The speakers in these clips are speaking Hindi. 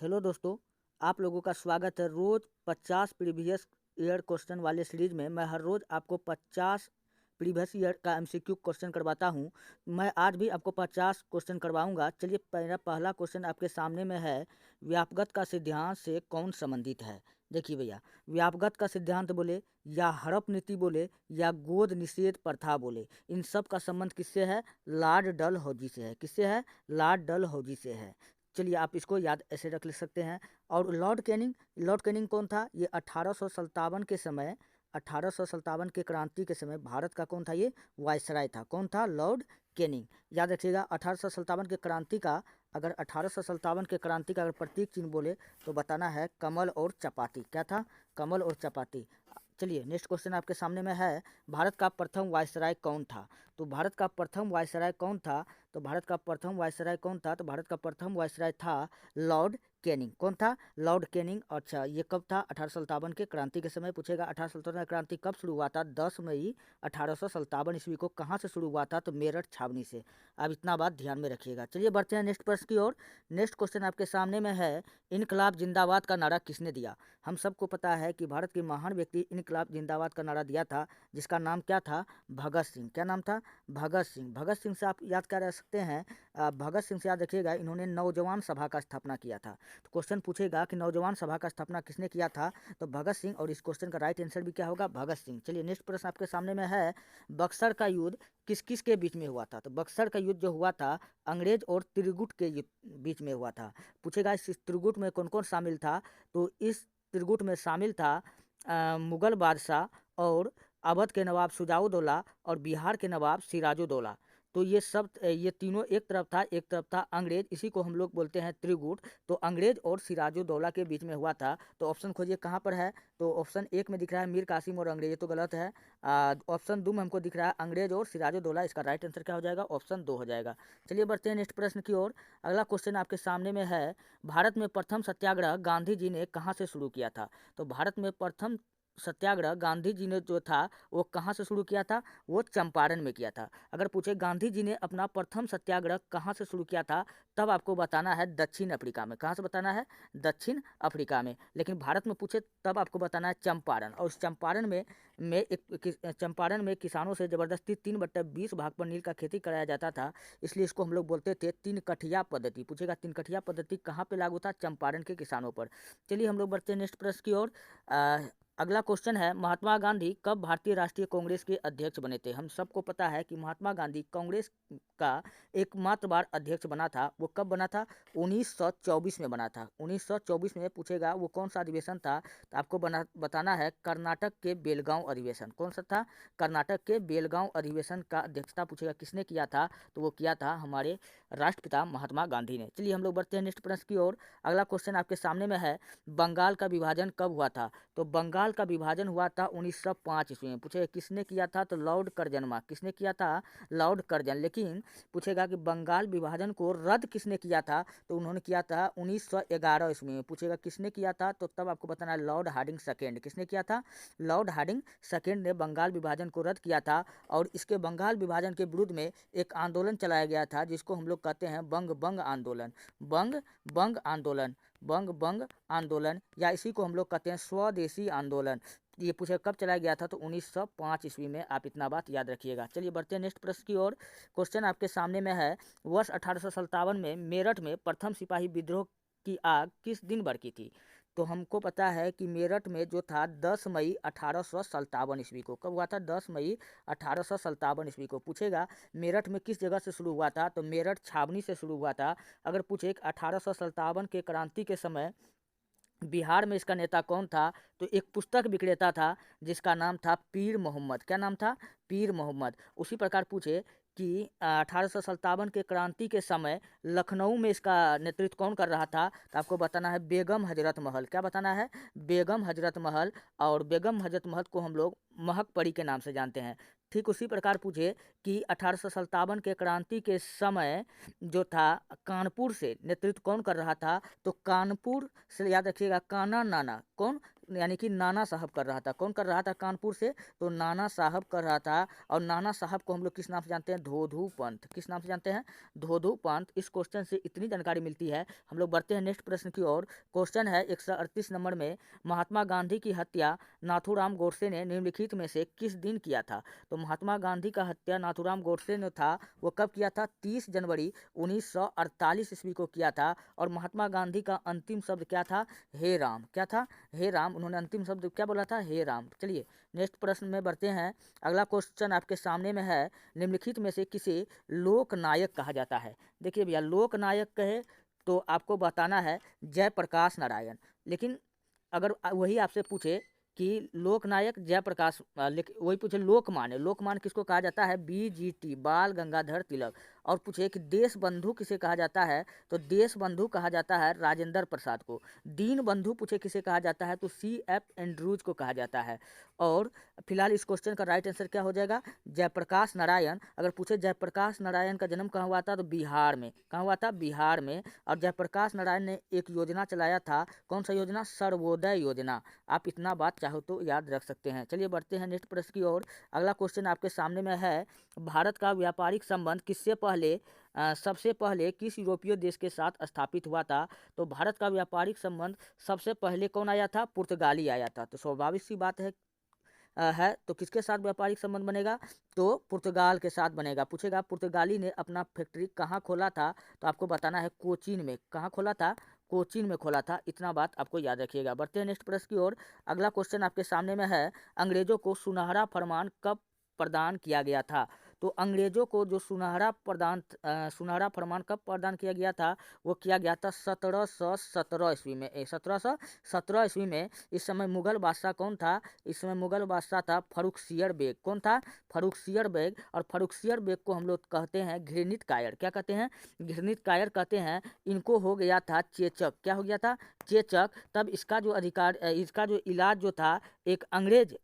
हेलो दोस्तों, आप लोगों का स्वागत है। रोज़ 50 प्रीवियस ईयर क्वेश्चन वाले सीरीज़ में मैं हर रोज़ आपको 50 प्रीवियस ईयर का एमसीक्यू क्वेश्चन करवाता हूं। मैं आज भी आपको 50 क्वेश्चन करवाऊंगा। चलिए, मेरा पहला क्वेश्चन आपके सामने में है। व्यापगत का सिद्धांत से कौन संबंधित है? देखिए भैया, व्यापगत का सिद्धांत बोले या हड़प नीति बोले या गोद निषेध प्रथा बोले, इन सब का संबंध किससे है? लॉर्ड डलहौजी से है। किससे है? लॉर्ड डलहौजी से है। चलिए, आप इसको याद ऐसे रख ले सकते हैं। और लॉर्ड कैनिंग कौन था? ये 1857 के समय, 1857 के क्रांति के समय भारत का कौन था? ये वायसराय था। कौन था? Lord Canning. याद रखिएगा, 1857 के क्रांति का, अगर 1857 के क्रांति का अगर प्रतीक चिन्ह बोले तो बताना है कमल और चपाती। क्या था? कमल और चपाती। चलिए, नेक्स्ट क्वेश्चन आपके सामने में है। भारत का प्रथम वायसराय कौन था? तो भारत का प्रथम वायसराय कौन था? तो भारत का प्रथम वायसराय कौन था? तो भारत का प्रथम वायसराय था लॉर्ड कैनिंग। कौन था? Lord Canning. अच्छा, ये कब था? 1857 के क्रांति के समय पूछेगा। 1857 का क्रांति कब शुरू हुआ था? 10 मई 1857 ईस्वी को। कहाँ से शुरू हुआ था? तो मेरठ छावनी से। अब इतना बात ध्यान में रखिएगा। चलिए, बढ़ते हैं नेक्स्ट प्रश्न की ओर। नेक्स्ट क्वेश्चन आपके सामने में है। इनकलाब जिंदाबाद का नारा किसने दिया? हम सबको पता है कि भारत के महान व्यक्ति इनकलाब जिंदाबाद का नारा दिया था, जिसका नाम क्या था? भगत सिंह। क्या नाम था? भगत सिंह। भगत सिंह से आप याद क्या रख सकते हैं? भगत सिंह से याद रखिएगा, इन्होंने नौजवान सभा का स्थापना किया था। तो क्वेश्चन पूछेगा कि नौजवान सभा का स्थापना किसने किया था? तो भगत सिंह। और इस क्वेश्चन का राइट आंसर भी क्या होगा? भगत सिंह। चलिए, नेक्स्ट प्रश्न आपके सामने में है। बक्सर का युद्ध किस किस के बीच में हुआ था? तो बक्सर का युद्ध जो हुआ था, अंग्रेज और त्रिगुट के बीच में हुआ था। पूछेगा इस त्रिगुट में कौन कौन शामिल था? तो इस त्रिगुट में शामिल था मुगल बादशाह और अवध के नवाब शुजाउद्दौला और बिहार के नवाब सिराजुद्दौला। तो ये सब, ये तीनों एक तरफ था अंग्रेज। इसी को हम लोग बोलते हैं त्रिगुट। तो अंग्रेज और सिराजुद्दौला के बीच में हुआ था। तो ऑप्शन खोजिए कहाँ पर है? तो ऑप्शन एक में दिख रहा है मीर कासिम और अंग्रेज, तो गलत है। ऑप्शन दो में हमको दिख रहा है अंग्रेज और सिराजुद्दौला। इसका राइट आंसर क्या हो जाएगा? ऑप्शन दो हो जाएगा। चलिए, बढ़ते हैं नेक्स्ट प्रश्न की ओर। अगला क्वेश्चन आपके सामने में है। भारत में प्रथम सत्याग्रह गांधी जी ने कहाँ से शुरू किया था? तो भारत में प्रथम सत्याग्रह गांधी जी ने जो था वो कहाँ से शुरू किया था? वो चंपारण में किया था। अगर पूछे गांधी जी ने अपना प्रथम सत्याग्रह कहाँ से शुरू किया था, तब आपको बताना है दक्षिण अफ्रीका में। कहाँ से बताना है? दक्षिण अफ्रीका में। लेकिन भारत में पूछे तब आपको बताना है चंपारण। और उस चंपारण में किसानों से जबरदस्ती 3/20 भाग पर नील का खेती कराया जाता था। इसलिए इसको हम लोग बोलते थे तीन कठिया पद्धति। पूछेगा तीन कठिया पद्धति कहाँ पे लागू था? चंपारण के किसानों पर। चलिए, हम लोग बढ़ते हैं नेक्स्ट प्रश्न की ओर। अगला क्वेश्चन है। महात्मा गांधी कब भारतीय राष्ट्रीय कांग्रेस के अध्यक्ष बने थे? हम सबको पता है कि महात्मा गांधी कांग्रेस का एकमात्र बार अध्यक्ष बना था। वो कब बना था? 1924 में बना था। 1924 में। पूछेगा वो कौन सा अधिवेशन था? तो आपको बताना है कर्नाटक के बेलगांव अधिवेशन। कौन सा था? कर्नाटक के बेलगांव अधिवेशन का अध्यक्षता पूछेगा किसने किया था? तो वो किया था हमारे राष्ट्रपिता महात्मा गांधी ने। चलिए, हम लोग बढ़ते हैं नेक्स्ट प्रश्न की ओर। अगला क्वेश्चन आपके सामने में है। बंगाल का विभाजन कब हुआ था? तो बंगाल का विभाजन हुआ था 1905 ईस्वी में। पूछेगा किसने किया था? तो लॉर्ड कर्जन। किसने किया था? Lord Curzon. लेकिन पूछेगा कि बंगाल विभाजन को रद्द किसने किया था? तो उन्होंने किया था 1911 ईस्वी में। पूछेगा किसने किया था? तो तब आपको बताना है लॉर्ड हार्डिंग सेकेंड। किसने किया था? लॉर्ड हार्डिंग सेकेंड ने बंगाल विभाजन को रद्द किया था। और इसके बंगाल विभाजन के विरुद्ध में एक आंदोलन चलाया गया था, जिसको हम लोग कहते हैं बंग बंग आंदोलन। बंग बंग आंदोलन। बंग बंग आंदोलन, या इसी को हम लोग कहते हैं स्वदेशी आंदोलन। ये पूछे कब चलाया गया था? तो 1905 ईस्वी में। आप इतना बात याद रखिएगा। चलिए, बढ़ते हैं नेक्स्ट प्रश्न की ओर। क्वेश्चन आपके सामने में है। वर्ष 1857 में मेरठ में प्रथम सिपाही विद्रोह की आग किस दिन भड़की थी? तो हमको पता है कि मेरठ में जो था 10 मई 1857 ईस्वी को। कब हुआ था? 10 मई 1857 ईस्वी को। पूछेगा मेरठ में किस जगह से शुरू हुआ था? तो मेरठ छावनी से शुरू हुआ था। अगर पूछे 1857 के क्रांति के समय बिहार में इसका नेता कौन था? तो एक पुस्तक विक्रेता था जिसका नाम था पीर मोहम्मद। क्या नाम था? पीर मोहम्मद। उसी प्रकार पूछे कि 1857 के क्रांति के समय लखनऊ में इसका नेतृत्व कौन कर रहा था? तो आपको बताना है बेगम हजरत महल। क्या बताना है? बेगम हजरत महल। और बेगम हजरत महल को हम लोग महक परी के नाम से जानते हैं। ठीक उसी प्रकार पूछे कि 1857 के क्रांति के समय जो था कानपुर से नेतृत्व कौन कर रहा था? तो कानपुर से याद रखिएगा काना नाना। कौन? यानी कि नाना साहब कर रहा था। कौन कर रहा था कानपुर से? तो नाना साहब कर रहा था। और नाना साहब को हम लोग किस नाम से जानते हैं? धोधू पंत। किस नाम से जानते हैं? धोधू पंत। इस क्वेश्चन से इतनी जानकारी मिलती है। हम लोग बढ़ते हैं नेक्स्ट प्रश्न की ओर। क्वेश्चन है 138 नंबर में, महात्मा गांधी की हत्या नाथूराम गोडसे ने निम्नलिखित में से किस दिन किया था? तो महात्मा गांधी का हत्या नाथूराम गोडसे ने था वो कब किया था? 30 जनवरी 1948 ईस्वी को किया था। और महात्मा गांधी का अंतिम शब्द क्या था? हे राम। क्या था? हे राम। उन्होंने अंतिम शब्द क्या बोला था? हे राम। चलिए नेक्स्ट प्रश्न में बढ़ते हैं। अगला क्वेश्चन आपके सामने में है, निम्नलिखित में से किसे लोकनायक कहा जाता है? देखिए भैया, लोकनायक कहे तो आपको बताना है जयप्रकाश नारायण। लेकिन अगर वही आपसे पूछे कि लोकनायक जयप्रकाश, वही पूछे लोकमान्य, लोकमान्य किसको कहा जाता है? BGT, बाल गंगाधर तिलक। और पूछे कि देश बंधु किसे कहा जाता है? तो देश बंधु कहा जाता है राजेंद्र प्रसाद को। दीन बंधु पूछे किसे कहा जाता है? तो CF एंड्रूज को कहा जाता है। और फिलहाल इस क्वेश्चन का राइट आंसर क्या हो जाएगा? जयप्रकाश नारायण। अगर पूछे जयप्रकाश नारायण का जन्म कहाँ हुआ था? तो बिहार में। कहाँ हुआ था? बिहार में। और जयप्रकाश नारायण ने एक योजना चलाया था। कौन सा योजना? सर्वोदय योजना। आप इतना बात चाहो तो याद रख सकते हैं। चलिए बढ़ते हैं नेक्स्ट प्रश्न की ओर। अगला क्वेश्चन आपके सामने में है, भारत का व्यापारिक संबंध किससे पहले सबसे पहले किस यूरोपीय देश के साथ स्थापित हुआ था? तो भारत का व्यापारिक संबंध सबसे पहले कौन आया था? पुर्तगाली आया था। तो स्वाभाविक सी बात है तो किसके साथ व्यापारिक संबंध बनेगा? तो पुर्तगाल के साथ बनेगा। पूछेगा पुर्तगाली ने अपना फैक्ट्री कहाँ खोला था? तो आपको बताना है कोचीन में। कहाँ खोला था? कोचीन में खोला था। इतना बात आपको याद रखिएगा। बढ़ते हैं नेक्स्ट प्रश्न की ओर। अगला क्वेश्चन आपके सामने में है, अंग्रेजों को सुनहरा फरमान कब प्रदान किया गया था? तो अंग्रेजों को जो सुनहरा फरमान कब प्रदान किया गया था? वो किया गया था 1717 ईस्वी में। 1717 ईस्वी में। इस समय मुगल बादशाह कौन था? इस समय मुगल बादशाह था फर्रुखसियर बेग। कौन था? फर्रुखसियर बेग। और फर्रुखसियर बेग को हम लोग कहते हैं घृणित कायर। क्या कहते हैं? घृणित कायर कहते हैं। इनको हो गया था चेचक। क्या हो गया था? चेचक। तब इसका जो इलाज जो था, एक अंग्रेज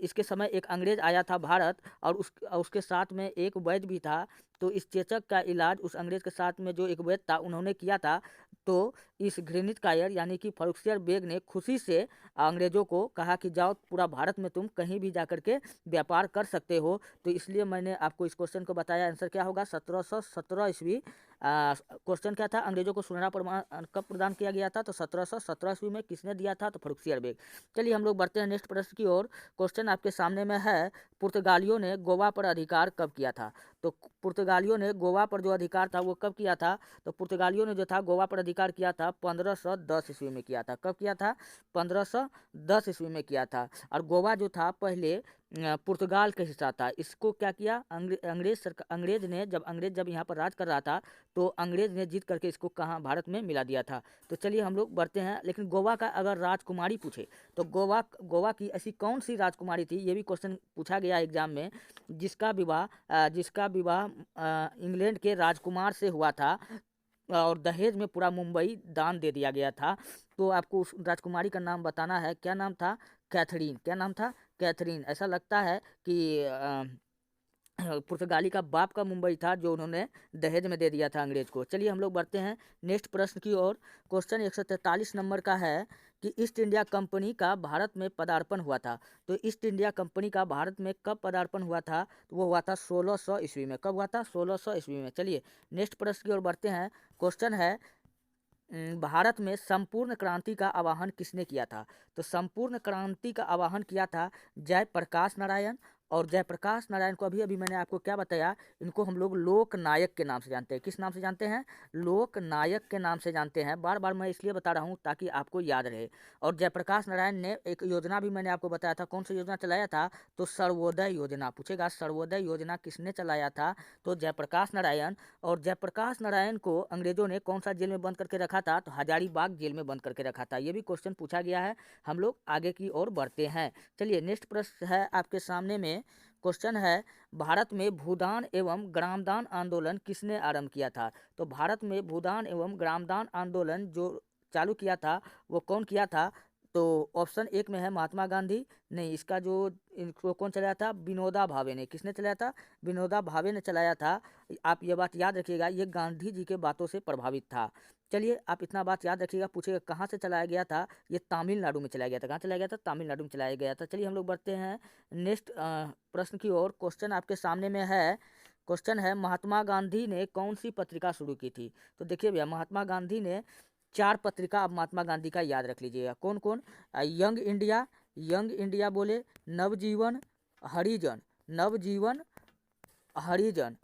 इसके समय एक अंग्रेज आया था भारत, और उसके साथ में एक वैद्य भी था। तो इस चेचक का इलाज उस अंग्रेज के साथ में जो एक वैद्य था उन्होंने किया था। तो इस घृणित कायर यानी कि फर्रुखसियर बेग ने खुशी से अंग्रेजों को कहा कि जाओ, पूरा भारत में तुम कहीं भी जाकर के व्यापार कर सकते हो। तो इसलिए मैंने आपको इस क्वेश्चन को बताया। आंसर क्या होगा? 1717 ईस्वी। क्वेश्चन क्या था? अंग्रेजों को सुनहरा फरमान कब प्रदान किया गया था? तो 1717 ईस्वी में। किसने दिया था? तो फर्रुखसियर बेग। चलिए हम लोग बढ़ते हैं नेक्स्ट प्रश्न की ओर। क्वेश्चन आपके सामने में है, पुर्तगालियों ने गोवा पर अधिकार कब किया था? तो पुर्तगालियों ने गोवा पर जो अधिकार था वो कब किया था? तो पुर्तगालियों ने जो था गोवा पर अधिकार किया था 1510 ईस्वी में किया था। कब किया था? 1510 ईस्वी में किया था। और गोवा जो था पहले पुर्तगाल का हिस्सा था। इसको क्या किया? अंग्रेज जब यहाँ पर राज कर रहा था तो अंग्रेज ने जीत करके इसको कहाँ? भारत में मिला दिया था। तो चलिए हम लोग बढ़ते हैं। लेकिन गोवा का अगर राजकुमारी पूछे तो गोवा की ऐसी कौन सी राजकुमारी थी, ये भी क्वेश्चन पूछा गया एग्जाम में, जिसका विवाह इंग्लैंड के राजकुमार से हुआ था और दहेज में पूरा मुंबई दान दे दिया गया था। तो आपको उस राजकुमारी का नाम बताना है। क्या नाम था? कैथरीन। क्या नाम था? कैथरीन। ऐसा लगता है कि पुर्तगाली का बाप का मुंबई था जो उन्होंने दहेज में दे दिया था अंग्रेज को। चलिए हम लोग बढ़ते हैं नेक्स्ट प्रश्न की ओर। क्वेश्चन 143 नंबर का है कि ईस्ट इंडिया कंपनी का भारत में पदार्पण हुआ था। तो ईस्ट इंडिया कंपनी का भारत में कब पदार्पण हुआ था? तो वो हुआ था 1600 ईस्वी में। कब हुआ था? 1600 ईस्वी में। चलिए नेक्स्ट प्रश्न की ओर बढ़ते हैं। क्वेश्चन है, भारत में संपूर्ण क्रांति का आह्वान किसने किया था? तो संपूर्ण क्रांति का आह्वान किया था जयप्रकाश नारायण। और जयप्रकाश नारायण को अभी अभी मैंने आपको क्या बताया, इनको हम लोग लोकनायक के नाम से जानते हैं। किस नाम से जानते हैं? लोकनायक के नाम से जानते हैं। बार बार मैं इसलिए बता रहा हूँ ताकि आपको याद रहे। और जयप्रकाश नारायण ने एक योजना भी मैंने आपको बताया था। कौन सी योजना चलाया था? तो सर्वोदय योजना। पूछेगा सर्वोदय योजना किसने चलाया था? तो जयप्रकाश नारायण। और जयप्रकाश नारायण को अंग्रेजों ने कौन सा जेल में बंद करके रखा था? तो हजारीबाग जेल में बंद करके रखा था। ये भी क्वेश्चन पूछा गया है। हम लोग आगे की ओर बढ़ते हैं। चलिए नेक्स्ट प्रश्न है आपके सामने में। क्वेश्चन है, भारत में भूदान एवं ग्रामदान आंदोलन किसने आरंभ किया था? तो भारत में भूदान एवं ग्रामदान आंदोलन जो चालू किया था वो कौन किया था? तो ऑप्शन एक में है महात्मा गांधी। नहीं, इसका जो इनको कौन चलाया था, विनोबा भावे ने। किसने चलाया था, विनोबा भावे ने चलाया था। आप ये बात याद रखिएगा, ये गांधी जी के बातों से प्रभावित था। चलिए आप इतना बात याद रखिएगा। पूछेगा कहाँ से चलाया गया था, ये तमिलनाडु में चलाया गया था। कहाँ चलाया गया था, तमिलनाडु में चलाया गया था। चलिए हम लोग बढ़ते हैं नेक्स्ट प्रश्न की ओर। क्वेश्चन आपके सामने में है। क्वेश्चन है, महात्मा गांधी ने कौन सी पत्रिका शुरू की थी। तो देखिए भैया, महात्मा गांधी ने 4 पत्रिका आप महात्मा गांधी का याद रख लीजिएगा। कौन कौन, यंग इंडिया, यंग इंडिया बोले, नवजीवन, हरिजन, नवजीवन, हरिजन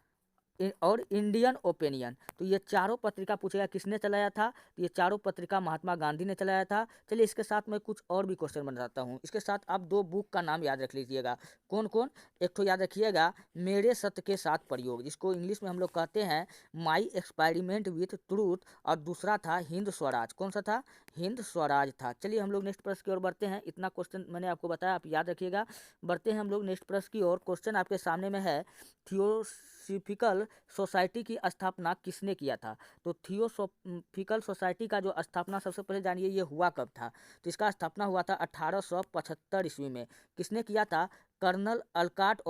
और इंडियन ओपिनियन। तो ये चारों पत्रिका पूछेगा किसने चलाया था, तो ये चारों पत्रिका महात्मा गांधी ने चलाया था। चलिए इसके साथ मैं कुछ और भी क्वेश्चन बनाता हूँ। इसके साथ आप 2 बुक का नाम याद रख लीजिएगा। कौन कौन, एक तो याद रखिएगा मेरे सत्य के साथ प्रयोग, जिसको इंग्लिश में हम लोग कहते हैं माई एक्सपेरिमेंट विथ ट्रूथ, और दूसरा था हिंद स्वराज। कौन सा था, हिंद स्वराज था। चलिए हम लोग नेक्स्ट प्रश्न की ओर बढ़ते हैं। इतना क्वेश्चन मैंने आपको बताया, आप याद रखिएगा। बढ़ते हैं हम लोग नेक्स्ट प्रश्न की ओर। क्वेश्चन आपके सामने में है, थियोसॉफिकल सोसाइटी की स्थापना किसने किया था। तो थियोसॉफिकल सोसाइटी का जो स्थापना सबसे पहले जानिए ये हुआ कब था। तो इसका स्थापना हुआ था 1875 ईस्वी में। किसने किया था, कर्नल अल्काट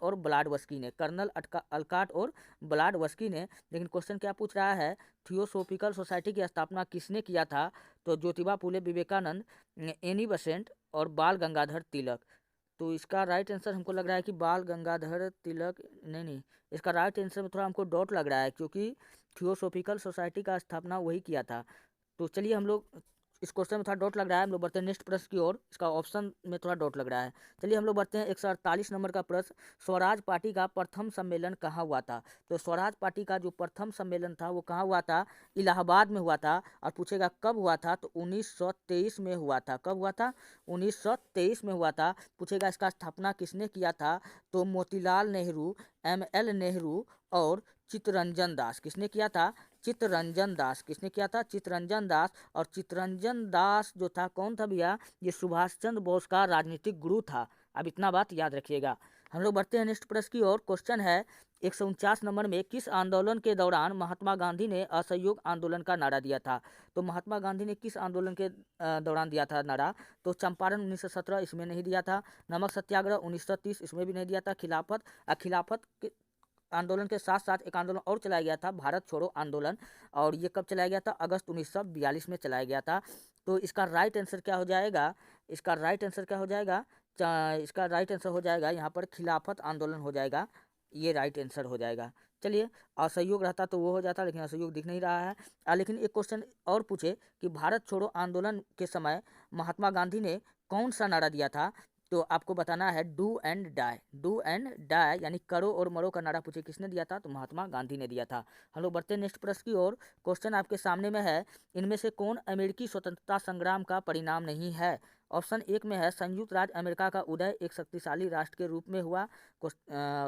और ब्लाडवस्की ने। अल्काट और ब्लाडवस्की ने। लेकिन क्वेश्चन क्या पूछ रहा है, थियोसॉफिकल सोसाइटी की स्थापना किसने किया था। तो ज्योतिबा फुले विवेकानंद, एनी बेसेंट और बाल गंगाधर तिलक। तो इसका राइट आंसर हमको लग रहा है कि बाल गंगाधर तिलक। नहीं नहीं, इसका राइट आंसर में थोड़ा हमको डाउट लग रहा है, क्योंकि थियोसॉफिकल सोसाइटी का स्थापना वही किया था। तो चलिए हम लोग, इस क्वेश्चन में थोड़ा डाउट लग रहा है, हम लोग बढ़ते हैं नेक्स्ट प्रश्न की ओर। इसका ऑप्शन में थोड़ा डाउट लग रहा है। चलिए हम लोग बढ़ते हैं 148 नंबर का प्रश्न। स्वराज पार्टी का प्रथम सम्मेलन कहाँ हुआ था। तो स्वराज पार्टी का जो प्रथम सम्मेलन था वो कहाँ हुआ था, इलाहाबाद में हुआ था। और पूछेगा कब हुआ था, तो 1923 में हुआ था। कब हुआ था, 1923 में हुआ था। पूछेगा इसका स्थापना किसने किया था, तो मोतीलाल नेहरू, ML नेहरू और चित्तरंजन दास। किसने किया था, चित्तरंजन दास। किसने किया था, चित्तरंजन दास। और चित्तरंजन दास जो था कौन था भैया, ये सुभाष चंद्र बोस का राजनीतिक गुरु था। अब इतना बात याद रखिएगा। हम लोग बढ़ते हैं नेक्स्ट प्रश्न की ओर। क्वेश्चन है 149 नंबर में, किस आंदोलन के दौरान महात्मा गांधी ने असहयोग आंदोलन का नारा दिया था। तो महात्मा गांधी ने किस आंदोलन के दौरान दिया था नारा। तो चंपारण 1917 इसमें नहीं दिया था, नमक सत्याग्रह 1930 इसमें भी नहीं दिया था, खिलाफत आंदोलन के साथ साथ एक आंदोलन और चलाया गया था, भारत छोड़ो आंदोलन। और ये कब चलाया गया था, अगस्त 1942 में चलाया गया था। तो इसका राइट आंसर क्या हो जाएगा, इसका राइट आंसर क्या हो जाएगा, इसका राइट आंसर हो जाएगा यहाँ पर खिलाफत आंदोलन हो जाएगा। ये राइट आंसर हो जाएगा। चलिए, असहयोग रहता तो वो हो जाता, लेकिन असहयोग दिख नहीं रहा है। लेकिन एक क्वेश्चन और पूछे कि भारत छोड़ो आंदोलन के समय महात्मा गांधी ने कौन सा नारा दिया था। तो आपको बताना है do and die, do and die यानी करो और मरो का नारा पूछे किसने दिया था, तो महात्मा गांधी ने दिया था। हम लोग बढ़ते हैं नेक्स्ट प्रश्न की ओर। क्वेश्चन आपके सामने में है, इनमें से कौन अमेरिकी स्वतंत्रता संग्राम का परिणाम नहीं है। ऑप्शन एक में है संयुक्त राज्य अमेरिका का उदय एक शक्तिशाली राष्ट्र के रूप में हुआ।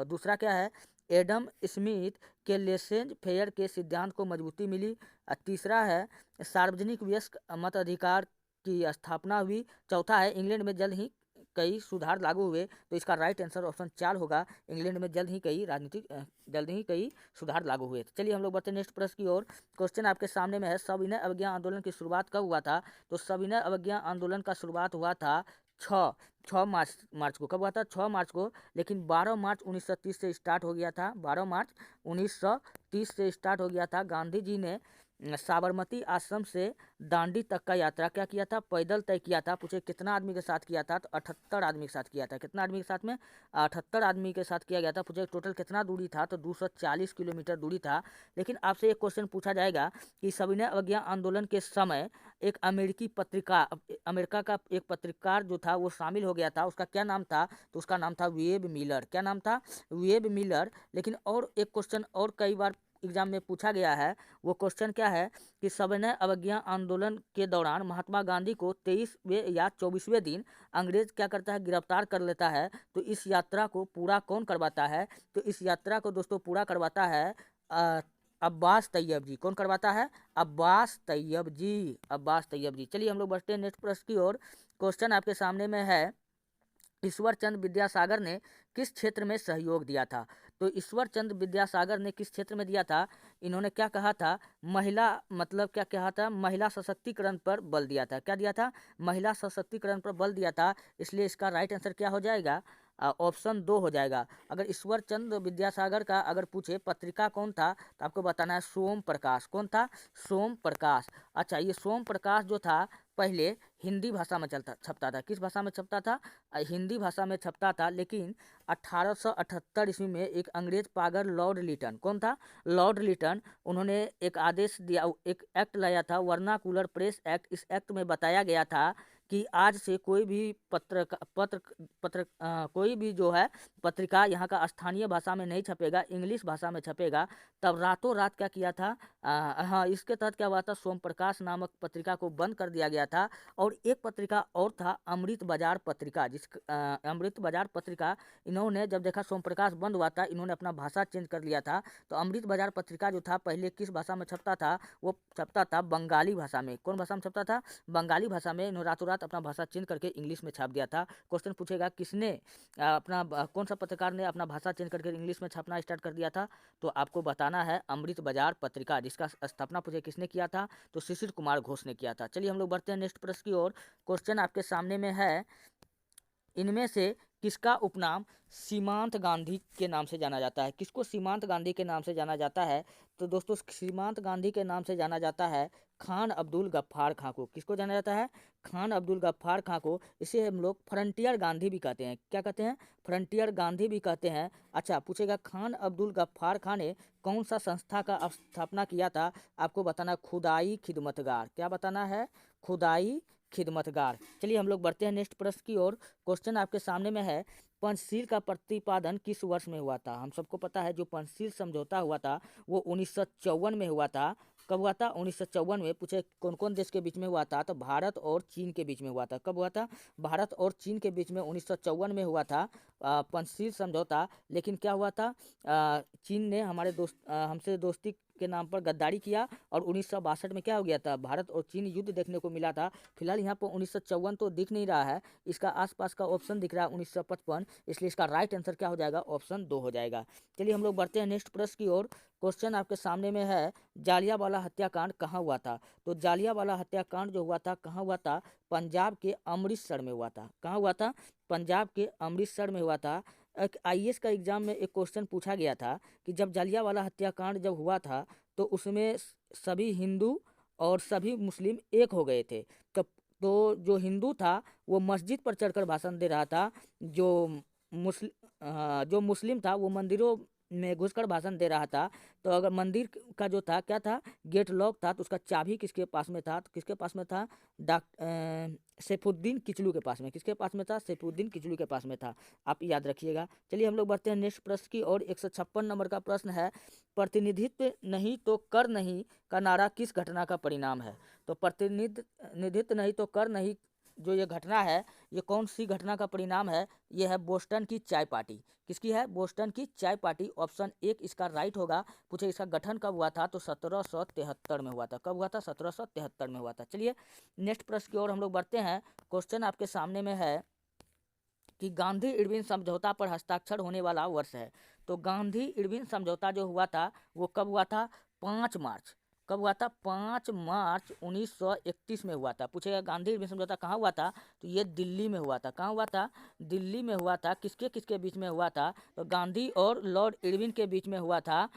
दूसरा क्या है, एडम स्मिथ के लेसेंज फेयर के सिद्धांत को मजबूती मिली। तीसरा है सार्वजनिक वयस्क मताधिकार की स्थापना हुई। चौथा है इंग्लैंड में जल्द ही कई सुधार लागू हुए। तो इसका राइट आंसर ऑप्शन 4 होगा, इंग्लैंड में जल्द ही कई सुधार लागू हुए। तो चलिए हम लोग बढ़ते हैं नेक्स्ट प्रश्न की ओर। क्वेश्चन आपके सामने में है, सविनय अवज्ञा आंदोलन की शुरुआत कब हुआ था। तो सविनय अवज्ञा आंदोलन का शुरुआत हुआ था 6 मार्च को। कब हुआ था, 6 मार्च को। लेकिन 12 मार्च 1930 से स्टार्ट हो गया था, 12 मार्च 1930 से स्टार्ट हो गया था। गांधी जी ने साबरमती आश्रम से दांडी तक का यात्रा क्या किया था, पैदल तय किया था। पूछे कितना आदमी के साथ किया था, तो 78 आदमी के साथ किया था। कितना आदमी के साथ में, 78 आदमी के साथ किया गया था। पूछे टोटल कितना दूरी था, तो 240 किलोमीटर दूरी था। लेकिन आपसे एक क्वेश्चन पूछा जाएगा कि सविनय अवज्ञा आंदोलन के समय एक अमेरिका का एक पत्रकार जो था वो शामिल हो गया था, उसका क्या नाम था, तो उसका नाम था वेब मिलर। क्या नाम था, वेब मिलर। लेकिन और एक क्वेश्चन और कई बार एग्जाम में पूछा गया है, वो क्वेश्चन क्या है कि सविनय अवज्ञा आंदोलन के दौरान महात्मा गांधी को 23वें या 24वें दिन अंग्रेज क्या करता है, गिरफ्तार कर लेता है। तो इस यात्रा को पूरा कौन करवाता है, तो इस यात्रा को दोस्तों पूरा करवाता है अब्बास तैयब जी। कौन करवाता है, अब्बास तैयब जी, अब्बास तैयब जी। चलिए हम लोग बढ़ते हैं नेक्स्ट प्रश्न की ओर। क्वेश्चन आपके सामने में है, ईश्वर चंद्र विद्यासागर ने किस क्षेत्र में सहयोग दिया था। तो ईश्वर चंद्र विद्यासागर ने किस क्षेत्र में दिया था? इन्होंने क्या कहा था? महिला मतलब क्या कहा था? महिला सशक्तिकरण पर बल दिया था। क्या दिया था? महिला सशक्तिकरण पर बल दिया था। इसलिए इसका राइट आंसर क्या हो जाएगा? ऑप्शन 2 हो जाएगा। अगर ईश्वर चंद्र विद्यासागर का अगर पूछे पत्रिका कौन था, तो आपको बताना है सोम प्रकाश। कौन था? सोम प्रकाश। अच्छा, ये सोम प्रकाश जो था पहले हिंदी भाषा में छपता था। किस भाषा में छपता था? हिंदी भाषा में छपता था। लेकिन 1878 ईस्वी में एक अंग्रेज पागल लॉर्ड लिटन, कौन था? लॉर्ड लिटन, उन्होंने एक आदेश दिया, एक एक्ट लाया था, वर्नाकुलर प्रेस एक्ट। इस एक्ट में बताया गया था कि आज से कोई भी कोई भी जो है पत्रिका यहाँ का स्थानीय भाषा में नहीं छपेगा, इंग्लिश भाषा में छपेगा। तब रातों रात क्या किया था? हाँ, इसके तहत क्या हुआ था? सोम प्रकाश नामक पत्रिका को बंद कर दिया गया था। और एक पत्रिका और था, अमृत बाजार पत्रिका। अमृत बाजार पत्रिका, इन्होंने जब देखा सोम प्रकाश बंद हुआ था, इन्होंने अपना भाषा चेंज कर लिया था। तो अमृत बाजार पत्रिका जो था पहले किस भाषा में छपता था? वो छपता था बंगाली भाषा में। कौन भाषा में छपता था? बंगाली भाषा में। इन्होंने रातों रात अपना भाषा चेंज करके इंग्लिश में छाप दिया था। क्वेश्चन पूछेगा किसने कौन सा पत्रकार ने अपना भाषा चेंज करके इंग्लिश में छापना स्टार्ट कर दिया था? तो आपको बताना है अमृत बाजार पत्रिका, जिसका स्थापना पूछे किसने किया था? तो शिशिर कुमार घोष ने किया था। चलिए हम लोग बढ़ते हैं नेक्स्ट प्रश्न की ओर। क्वेश्चन आपके सामने में है, इनमें से किसका उपनाम सीमांत गांधी के नाम से जाना जाता है? किसको सीमांत गांधी के नाम से जाना जाता है? तो दोस्तों, सीमांत गांधी के नाम से जाना जाता है खान अब्दुल गफ्फार खां को। किसको जाना जाता है? खान अब्दुल गफ्फार खां को। इसे हम लोग फ्रंटियर गांधी भी कहते हैं। क्या कहते हैं? फ्रंटियर गांधी भी कहते हैं। अच्छा, पूछेगा खान अब्दुल गफ्फार खां ने कौन सा संस्था का स्थापना किया था? आपको बताना खुदाई खिदमतगार। क्या बताना है? खुदाई खिदमतगार। चलिए हम लोग बढ़ते हैं नेक्स्ट प्रश्न की ओर। क्वेश्चन आपके सामने में है, पंचशील का प्रतिपादन किस वर्ष में हुआ था? हम सबको पता है जो पंचशील समझौता हुआ था वो 1954 में हुआ था। कब हुआ था? 1954 में। पूछे कौन कौन देश के बीच में हुआ था? तो भारत और चीन के बीच में हुआ था। कब हुआ था? भारत और चीन के बीच में 1954 में हुआ था पंचशील समझौता। लेकिन क्या हुआ था? चीन ने हमसे दोस्ती के नाम पर गद्दारी किया और 1962 में क्या हो गया था? भारत और चीन युद्ध देखने को मिला था। फिलहाल यहाँ पर 1954 तो दिख नहीं रहा है, इसका आसपास का ऑप्शन दिख रहा है 1955। इसलिए इसका राइट आंसर क्या हो जाएगा? ऑप्शन 2 हो जाएगा। चलिए हम लोग बढ़ते हैं नेक्स्ट प्रश्न की ओर। क्वेश्चन आपके सामने में है, जालियांवाला हत्याकांड कहाँ हुआ था? तो जालियांवाला हत्याकांड जो हुआ था कहाँ हुआ था? पंजाब के अमृतसर में हुआ था। कहाँ हुआ था? पंजाब के अमृतसर में हुआ था। एक आईएएस का एग्जाम में एक क्वेश्चन पूछा गया था कि जब जालियांवाला हत्याकांड जब हुआ था तो उसमें सभी हिंदू और सभी मुस्लिम एक हो गए थे। तो जो हिंदू था वो मस्जिद पर चढ़कर भाषण दे रहा था, जो मुस्लिम था वो मंदिरों में घुसकर भाषण दे रहा था। तो अगर मंदिर का जो था क्या था? गेट लॉक था, तो उसका चाबी किसके पास में था? तो किसके पास में था? सैफुद्दीन किचलू के पास में। किसके पास में था? सैफुद्दीन किचलू के पास में था। आप याद रखिएगा। चलिए हम लोग बढ़ते हैं नेक्स्ट प्रश्न की और 156 नंबर का प्रश्न है, प्रतिनिधित्व नहीं तो कर नहीं का नारा किस घटना का परिणाम है? तो प्रतिनिधित्व नहीं तो कर नहीं जो ये घटना है, ये कौन सी घटना का परिणाम है? ये है बोस्टन की चाय पार्टी। किसकी है? बोस्टन की चाय पार्टी। ऑप्शन 1 इसका राइट होगा। पूछे इसका गठन कब हुआ था? तो 1773 में हुआ था। कब हुआ था? 1773 में हुआ था। चलिए नेक्स्ट प्रश्न की ओर हम लोग बढ़ते हैं। क्वेश्चन आपके सामने में है कि गांधी इरविन समझौता पर हस्ताक्षर होने वाला वर्ष है। तो गांधी इरविन समझौता जो हुआ था वो कब हुआ था? 5 मार्च। कब हुआ था? 5 मार्च 1931 में हुआ था। पूछेगा गांधी इरविन समझौता कहाँ हुआ था? तो ये दिल्ली में हुआ था। कहाँ हुआ था? दिल्ली में हुआ था। किसके किसके बीच में हुआ था? तो गांधी और लॉर्ड इरविन के बीच में हुआ था।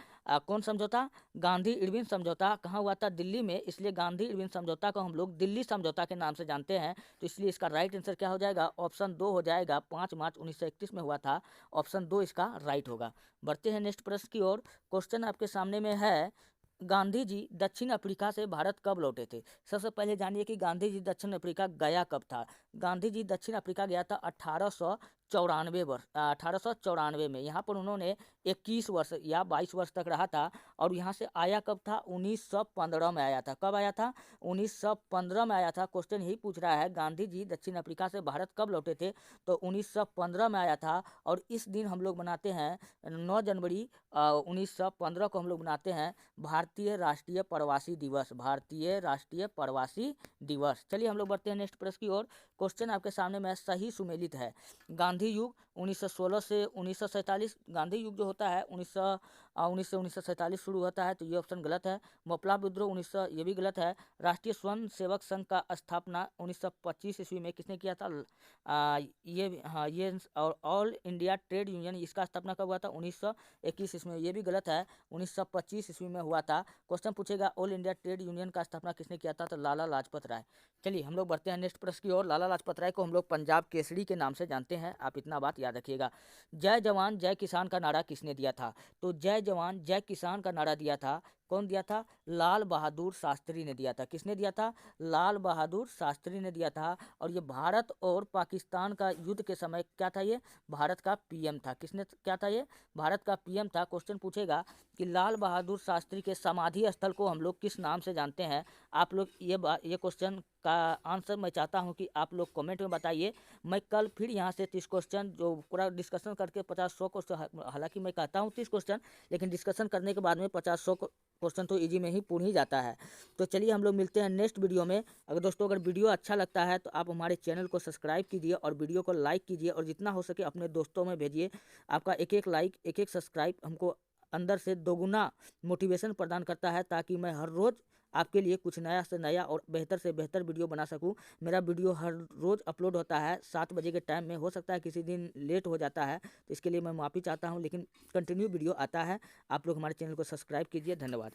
कौन समझौता? गांधी इरविन समझौता। कहाँ हुआ था? दिल्ली में। इसलिए गांधी इरविन समझौता को हम लोग दिल्ली समझौता के नाम से जानते हैं। तो इसलिए इसका राइट आंसर क्या हो जाएगा? ऑप्शन 2 हो जाएगा। 5 मार्च 1931 में हुआ था। ऑप्शन 2 इसका राइट होगा। बढ़ते हैं नेक्स्ट प्रश्न की ओर। क्वेश्चन आपके सामने में है, गांधी जी दक्षिण अफ्रीका से भारत कब लौटे थे? सबसे पहले जानिए कि गांधी जी दक्षिण अफ्रीका गया कब था। गांधी जी दक्षिण अफ्रीका गया था 1894 में। यहाँ पर उन्होंने 21 वर्ष या 22 वर्ष तक रहा था। और यहाँ से आया कब था? 1915 में आया था। कब आया था? 1915 में आया था। क्वेश्चन यही पूछ रहा है गांधी जी दक्षिण अफ्रीका से भारत कब लौटे थे? तो 1915 में आया था। और इस दिन हम लोग मनाते हैं 9 जनवरी 1915 को हम लोग मनाते हैं भारतीय राष्ट्रीय प्रवासी दिवस। भारतीय राष्ट्रीय प्रवासी दिवस। चलिए हम लोग बढ़ते हैं नेक्स्ट प्रश्न की ओर। क्वेश्चन आपके सामने में सही सुमेलित है। गांधी गांधी युग 1916 से 1947, गांधी युग जो होता है 19 से 1947 शुरू होता है, तो ये ऑप्शन गलत है। मोपला विद्रोह 1900, ये भी गलत है। राष्ट्रीय स्वयं सेवक संघ का स्थापना 1925 ईस्वी में किसने किया था? ये हाँ, ये और ऑल इंडिया ट्रेड यूनियन, इसका स्थापना कब हुआ था? 1921 ईस्वी में, ये भी गलत है, 1925 ईस्वी में हुआ था। क्वेश्चन पूछेगा ऑल इंडिया ट्रेड यूनियन का स्थापना किसने किया था? तो लाला लाजपत राय। चलिए हम लोग बढ़ते हैं नेक्स्ट प्रश्न की ओर। लाला लाजपत राय को हम लोग पंजाब केसरी के नाम से जानते हैं, आप इतना बात याद रखिएगा। जय जवान जय किसान का नारा किसने दिया था? तो जय जवान जय किसान का नारा दिया था, कौन दिया था? लाल बहादुर शास्त्री ने दिया था। किसने दिया था? लाल बहादुर शास्त्री ने दिया था। और ये भारत और पाकिस्तान का युद्ध के समय क्या था? ये भारत का पीएम था। किसने क्या था? ये भारत का पीएम था। क्वेश्चन पूछेगा कि लाल बहादुर शास्त्री के समाधि स्थल को हम लोग किस नाम से जानते हैं? आप लोग ये क्वेश्चन का आंसर मैं चाहता हूं कि आप लोग कमेंट में बताइए। मैं कल फिर यहां से 30 क्वेश्चन जो पूरा डिस्कशन करके 50-100 क्वेश्चन, हालांकि मैं कहता हूं 30 क्वेश्चन, लेकिन डिस्कशन करने के बाद में 50-100 क्वेश्चन तो इजी में ही पूर्ण ही जाता है। तो चलिए हम लोग मिलते हैं नेक्स्ट वीडियो में। अगर दोस्तों अगर वीडियो अच्छा लगता है तो आप हमारे चैनल को सब्सक्राइब कीजिए और वीडियो को लाइक कीजिए, और जितना हो सके अपने दोस्तों में भेजिए। आपका एक एक लाइक, एक एक सब्सक्राइब हमको अंदर से दोगुना मोटिवेशन प्रदान करता है, ताकि मैं हर रोज़ आपके लिए कुछ नया से नया और बेहतर से बेहतर वीडियो बना सकूं। मेरा वीडियो हर रोज़ अपलोड होता है 7 बजे के टाइम में, हो सकता है किसी दिन लेट हो जाता है, तो इसके लिए मैं माफ़ी चाहता हूं, लेकिन कंटिन्यू वीडियो आता है। आप लोग हमारे चैनल को सब्सक्राइब कीजिए। धन्यवाद।